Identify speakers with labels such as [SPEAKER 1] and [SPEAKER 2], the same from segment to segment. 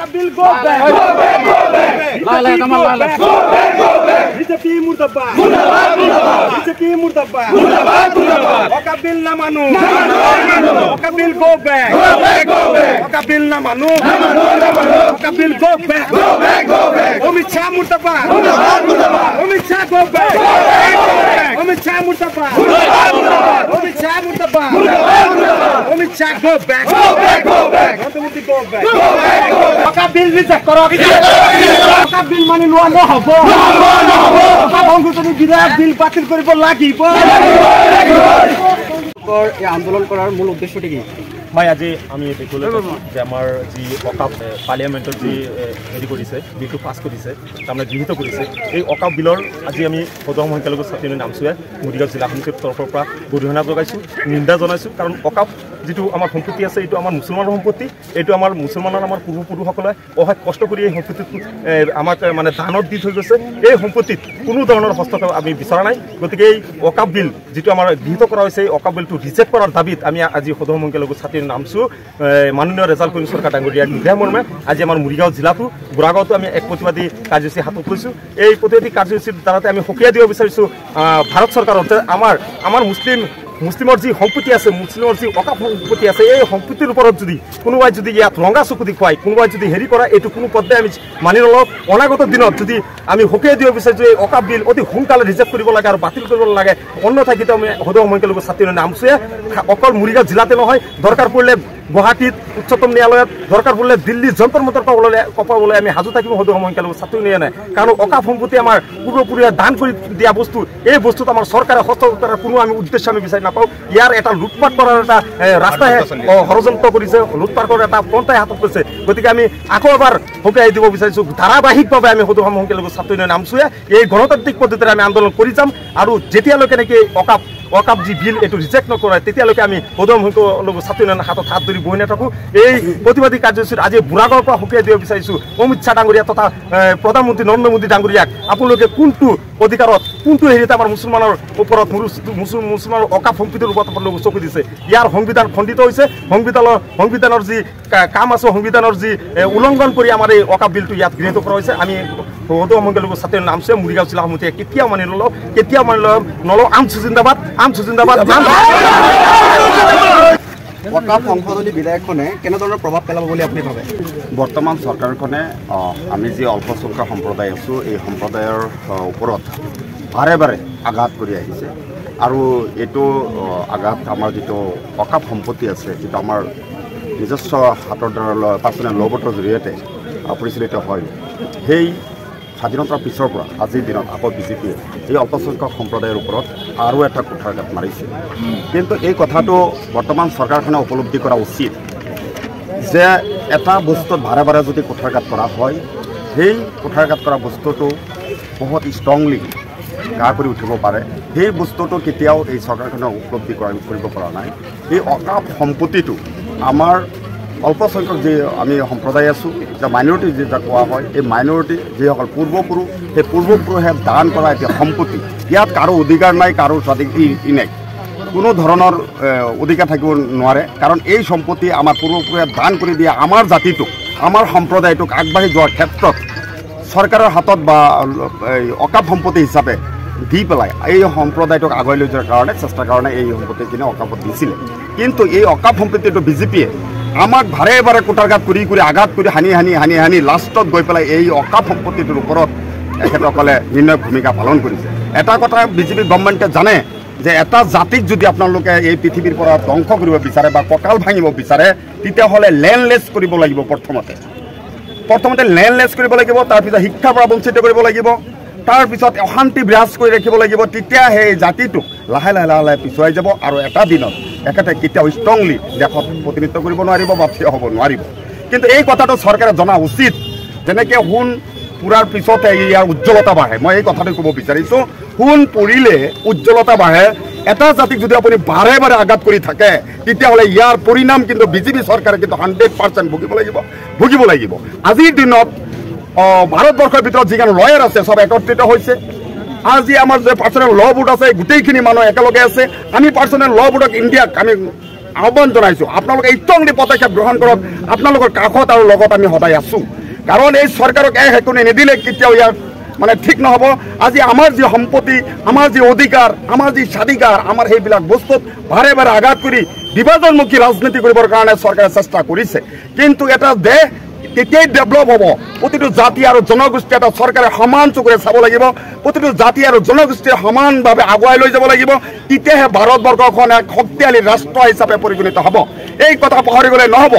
[SPEAKER 1] Waka bill go back. BJP murdabad. BJP murdabad. Waka bill na manu. Waka bill go back. Waka bill na manu. Waka bill go back. Amit Shah murdabad. Amit Shah go back. Amit Shah murdabad. Amit Shah murdabad. Amit Shah go back. Go back. Go back. Waka bill reject karo. Waka bill mani loa no hobo. Waka bangutoni bidak bill batil koribo lagibo. এই আন্দোলন করার মূল উদ্দেশ্যটি কি?
[SPEAKER 2] মই আজি আমি দেখলে যে আমার যি অকাপ পার্লিয়ামেন্টত যি হেৰি কৰিছে বিলটো পাছ কৰিছে তাৰমানে গৃহীত কৰিছে এই অকাপ বিলৰ আজি আমি সদৌ সংখ্যালঘু ছাত্ৰী নামচুৱে মৰিগাঁও জিলা সমিতিৰ তৰফৰ পৰা গৰিহণা জনাইছোঁ নিন্দা জনাইছোঁ কাৰণ অকাপ যিটো আমাৰ সম্পত্তি আছে এইটো আমাৰ মুছলমানৰ সম্পত্তি এইটো আমাৰ মুছলমানৰ আমাৰ পূৰ্বপুৰুষসকলে অহেতুক কষ্ট কৰি এই সম্পত্তিত আমাক মানে দানত দি থৈ গৈছে এই সম্পত্তিত কোনো ধৰণৰ হস্তক্ষেপ আমি বিচৰা নাই গতিকে এই অকাপ বিল যিটো আমাৰ গৃহীত কৰা হৈছে এই অকাপ বিলটো ৰিজেক্ট কৰাৰ দাবীত আমি আজি সদৌ সংখ্যালঘু ছাত্ৰী নামছো মাননীয় ৰেজাল্ট কমিছন চৰকাৰ ডাঙৰীয়াক নিৰ্দেশ মৰ্মে আজি আমাৰ মৰিগাঁও জিলাটো গোৰাগাঁৱতো আমি এক প্ৰতিবাদী কাৰ্যসূচী হাতত লৈছোঁ এই প্ৰতিবাদী কাৰ্যসূচীৰ দ্বাৰাতে আমি সকীয়া দিব বিচাৰিছোঁ ভাৰত চৰকাৰক যে আমাৰ মুছলিমৰ যি সম্পত্তি আছে মুছলিমৰ যি অকাপ সম্পত্তি আছে এই সম্পত্তিৰ ওপৰত যদি কোনোবাই যদি ইয়াত ৰঙা চকু দেখুৱাই কোনোবাই যদি হেৰি কৰা এইটো কোনো পৰ্যায়ে আমি মানি নলওঁ অনাগত দিনত যদি আমি সকীয়া দিব বিচাৰিছোঁ এই অকাপ বিল অতি সোনকালে ৰিজেক্ট কৰিব লাগে আৰু বাতিল কৰিব লাগে অন্যথা কিন্তু আমি সদৌ সংখ্যালঘু ছাত্ৰী নামচুৱে অকল মৰিগাঁও জিলাতে নহয় দৰকাৰ পৰিলে গুৱাহাটীত উচ্চতম ন্যায়ালয়ত দৰকাৰ পৰিলে দিল্লী যন্তৰ মন্তৰ কপাবলৈ আমি সাজু থাকিব সদৌ সংখ্যালঘু ছাত্ৰী নিয়া নাই কাৰণ অকাপ সম্পত্তি আমাৰ পূৰ্বপুৰুষে দান কৰি দিয়া বস্তু এই বস্তুত আমাৰ চৰকাৰে হস্তক্ষেপ কৰাৰ কোনো আমি উদ্দেশ্য আমি বিচাৰি নাপাওঁ ইয়াৰ এটা লুটপাট কৰাৰ এটা ৰাস্তাহে ষড়যন্ত্ৰ কৰিছে লুটপাট কৰাৰ এটা পন্থাই হাতত লৈছে গতিকে আমি আকৌ এবাৰ সকীয়াই দিব বিচাৰিছোঁ ধাৰাবাহিকভাৱে আমি সদৌ সংখ্যালঘু ছাত্ৰী নামচুৱে এই গণতান্ত্ৰিক পদ্ধতিৰে আমি আন্দোলন কৰি যাম আৰু যেতিয়ালৈকে নেকি অকাপ যি বিল এইটো ৰিজেক্ট নকৰে তেতিয়ালৈকে আমি সদৌ সংখ্যালঘু ছাত্ৰী হাতত হাত ধৰি বহি নাথাকোঁ এই প্ৰতিবাদী কাৰ্যসূচীত আজি বুঢ়াগড়ৰ পৰা সকীয়াই দিব বিচাৰিছোঁ অমিত শ্বাহ ডাঙৰীয়া তথা প্ৰধানমন্ত্ৰী নৰেন্দ্ৰ মোদী ডাঙৰীয়াক আপোনালোকে কোনটো অধিকাৰত কোনটো হেৰিত আমাৰ মুছলমানৰ ওপৰত মুছলমানৰ অকাপ সম্পত্তিৰ ওপৰত আপোনালোকে চকু দিছে ইয়াৰ সংবিধান খণ্ডিত হৈছে সংবিধানৰ যি কাম আছে সংবিধানৰ যি উলংঘন কৰি আমাৰ এই অকাপ বিলটো ইয়াত গৃহীত কৰা হৈছে আমি সদৌ সংখ্যালঘু ছাত্ৰী নামচুৱে মৰিগাঁও জিলা সমিতিয়ে কেতিয়াও মানি নলওঁ আমচু জিন্দাবাদ
[SPEAKER 3] অকাপ সংশোধনী বিধেয়কখনে কেনেধৰণৰ প্ৰভাৱ পেলাব বুলি আপুনি ভাবে? বৰ্তমান চৰকাৰখনে আমি যি অল্পসংখ্যক সম্প্ৰদায় আছোঁ এই সম্প্ৰদায়ৰ ওপৰত বাৰে বাৰে আঘাত কৰি আহিছে আৰু এইটো আঘাত আমাৰ যিটো অকাপ সম্পত্তি আছে যিটো আমাৰ নিজস্ব হাতৰ দ্বাৰা পাৰ্চনেল ল' বৰ্ডৰ জৰিয়তে পৰিচালিত হয় সেই স্বাধীনতাৰ পিছৰ পৰা আজিৰ দিনত আকৌ বিজেপিয়ে এই অল্পসংখ্যক সম্প্ৰদায়ৰ ওপৰত আৰু এটা কুঠাৰঘাত মাৰিছে কিন্তু এই কথাটো বৰ্তমান চৰকাৰখনে উপলব্ধি কৰা উচিত যে এটা বস্তুত বাৰে বাৰে যদি কুঠাৰঘাত কৰা হয় সেই কুঠাৰঘাত কৰা বস্তুটো বহুত ষ্ট্ৰংলি গা কৰি উঠিব পাৰে সেই বস্তুটো কেতিয়াও এই চৰকাৰখনে উপলব্ধি কৰিব পৰা নাই এই অকাপ সম্পত্তিটো আমাৰ অল্পসংখ্যক যি আমি সম্প্ৰদায় আছোঁ যে মাইনৰিটি যেটা কোৱা হয় এই মাইনৰিটি যিসকল পূৰ্বপুৰুষ সেই পূৰ্বপুৰুষে দান কৰা এতিয়া সম্পত্তি ইয়াত কাৰো অধিকাৰ নাই কাৰো ই নাই কোনো ধৰণৰ অধিকাৰ থাকিব নোৱাৰে কাৰণ এই সম্পত্তি আমাৰ পূৰ্বপুৰুষে দান কৰি দিয়া আমাৰ জাতিটোক আমাৰ সম্প্ৰদায়টোক আগবাঢ়ি যোৱাৰ ক্ষেত্ৰত চৰকাৰৰ হাতত বা অকাপ সম্পত্তি হিচাপে দি পেলাই এই সম্প্ৰদায়টোক আগুৱাই লৈ যোৱাৰ কাৰণে চেষ্টাৰ কাৰণে এই সম্পত্তিখিনি অকাপত দিছিলে কিন্তু এই অকাপ সম্পত্তিটো বিজেপিয়ে আমাক বাৰে বাৰে কুটাৰঘাত কৰি আঘাত কৰি হানি লাষ্টত গৈ পেলাই এই অকাপ সম্পত্তিটোৰ ওপৰত এখেতসকলে নিৰ্ণায়ক ভূমিকা পালন কৰিছে এটা কথা বিজেপি গভৰ্ণমেণ্টে জানে যে এটা জাতিক যদি আপোনালোকে এই পৃথিৱীৰ পৰা ধ্বংস কৰিব বিচাৰে বা কঁকাল ভাঙিব বিচাৰে তেতিয়াহ'লে লেণ্ডলেছ কৰিব লাগিব প্ৰথমতে লেণ্ডলেছ কৰিব লাগিব তাৰপিছত শিক্ষাৰ পৰা বঞ্চিত কৰিব লাগিব তাৰপিছত অশান্তি বিৰাজ কৰি ৰাখিব লাগিব তেতিয়া সেই জাতিটোক লাহে লাহে পিছুৱাই যাব আৰু এটা দিনত একেতে কেতিয়াও ষ্ট্ৰংলি দেশত প্ৰতিনিধিত্ব কৰিব নোৱাৰিব বা থিয় হ'ব নোৱাৰিব কিন্তু এই কথাটো চৰকাৰে জনা উচিত যেনেকৈ সোণ পুৰাৰ পিছতে ইয়াৰ উজ্জ্বলতা বাঢ়ে মই এই কথাটো ক'ব বিচাৰিছোঁ সোণ পৰিলে উজ্জ্বলতা বাঢ়ে এটা জাতিক যদি আপুনি বাৰে বাৰে আঘাত কৰি থাকে তেতিয়াহ'লে ইয়াৰ পৰিণাম কিন্তু বিজেপি চৰকাৰে কিন্তু 100% ভুগিব লাগিব আজিৰ দিনত ভাৰতবৰ্ষৰ ভিতৰত যিখন লয়াৰ আছে চব একত্ৰিত হৈছে আজি আমাৰ যে পাৰ্চনেল ল' বোৰ্ড আছে গোটেইখিনি মানুহ একেলগে আছে আমি পাৰ্চনেল ল' বোৰ্ডক ইণ্ডিয়াক আমি আহ্বান জনাইছোঁ আপোনালোকে ইত্যংদি পদক্ষেপ গ্ৰহণ কৰক আপোনালোকৰ কাষত আৰু লগত আমি সদায় আছোঁ কাৰণ এই চৰকাৰক একোনে নিদিলে কেতিয়াও ইয়াৰ মানে ঠিক নহ'ব আজি আমাৰ যি সম্পত্তি আমাৰ যি অধিকাৰ আমাৰ যি স্বাধিকাৰ আমাৰ সেইবিলাক বস্তুত বাৰে বাৰে আঘাত কৰি বিভাজনমুখী ৰাজনীতি কৰিবৰ কাৰণে চৰকাৰে চেষ্টা কৰিছে কিন্তু এটা দেশ তেতিয়াই ডেভেলপ হ'ব প্ৰতিটো জাতি আৰু জনগোষ্ঠী এটা চৰকাৰে সমান চকুৰে চাব লাগিব প্ৰতিটো জাতি আৰু জনগোষ্ঠীয়ে সমানভাৱে আগুৱাই লৈ যাব লাগিব তেতিয়াহে ভাৰতবৰ্ষখন এক শক্তিশালী ৰাষ্ট্ৰ হিচাপে পৰিগণিত হ'ব এই কথা পাহৰি গ'লে নহ'ব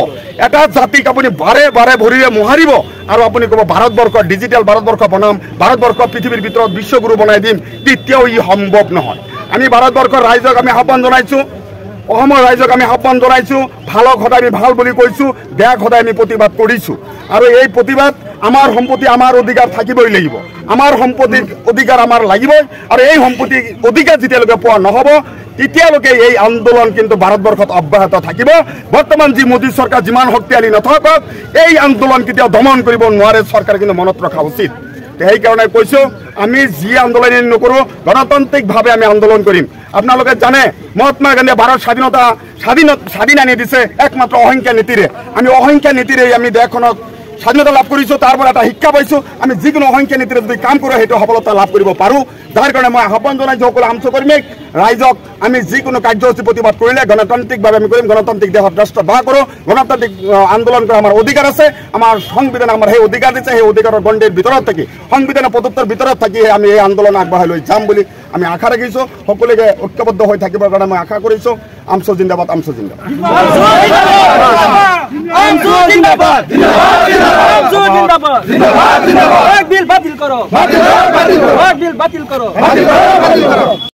[SPEAKER 3] এটা জাতিক আপুনি বাৰে বাৰে ভৰিৰে মোহাৰিব আৰু আপুনি ক'ব ভাৰতবৰ্ষ ডিজিটেল ভাৰতবৰ্ষ বনাম ভাৰতবৰ্ষ পৃথিৱীৰ ভিতৰত বিশ্বগুৰু বনাই দিম তেতিয়াও ই সম্ভৱ নহয় আমি ভাৰতবৰ্ষৰ ৰাইজক আমি আহ্বান জনাইছোঁ অসমৰ ৰাইজক আমি আহ্বান জনাইছোঁ ভালক সদায় আমি ভাল বুলি কৈছোঁ বেয়াক সদায় আমি প্ৰতিবাদ কৰিছোঁ আৰু এই প্ৰতিবাদ আমাৰ সম্পত্তি আমাৰ অধিকাৰ থাকিবই লাগিব আমাৰ সম্পত্তিৰ অধিকাৰ আমাৰ লাগিবই আৰু এই সম্পত্তি অধিকাৰ যেতিয়ালৈকে পোৱা নহ'ব তেতিয়ালৈকে এই আন্দোলন কিন্তু ভাৰতবৰ্ষত অব্যাহত থাকিব বৰ্তমান যি মোদী চৰকাৰ যিমান শক্তিশালী নাথাকক এই আন্দোলন কেতিয়াও দমন কৰিব নোৱাৰে চৰকাৰে কিন্তু মনত ৰখা উচিত সেইকাৰণে কৈছোঁ আমি যি আন্দোলন নকৰোঁ গণতান্ত্ৰিকভাৱে আমি আন্দোলন কৰিম আপোনালোকে জানে মহাত্মা গান্ধীয়ে ভাৰত স্বাধীন আনি দিছে একমাত্ৰ অহিংসা নীতিৰে আমি অহিংসা নীতিৰে আমি দেশখনত স্বাধীনতা লাভ কৰিছোঁ তাৰ পৰা এটা শিক্ষা পাইছোঁ আমি যিকোনো অহিংসা নীতিৰে যদি কাম কৰোঁ সেইটো সফলতা লাভ কৰিব পাৰোঁ যাৰ কাৰণে মই আহ্বান জনাইছোঁ সকলো আমচকৰ্মীক ৰাইজক আমি যিকোনো কাৰ্যসূচী প্ৰতিবাদ কৰিলে গণতান্ত্ৰিকভাৱে আমি কৰিম গণতান্ত্ৰিক দেশত ৰাষ্ট্ৰ বাস কৰোঁ গণতান্ত্ৰিক আন্দোলন কৰা আমাৰ অধিকাৰ আছে আমাৰ সংবিধানে আমাৰ সেই অধিকাৰ দিছে সেই অধিকাৰৰ গণ্ডিৰ ভিতৰত থাকি সংবিধানৰ পদত্বৰ ভিতৰত থাকি আমি এই আন্দোলন আগবঢ়াই লৈ যাম বুলি আমি আশা ৰাখিছোঁ সকলোকে ঐক্যবদ্ধ হৈ থাকিবৰ কাৰণে মই আশা কৰিছোঁ আমচো জিন্দাবাদ আমচো জিন্দাবাদ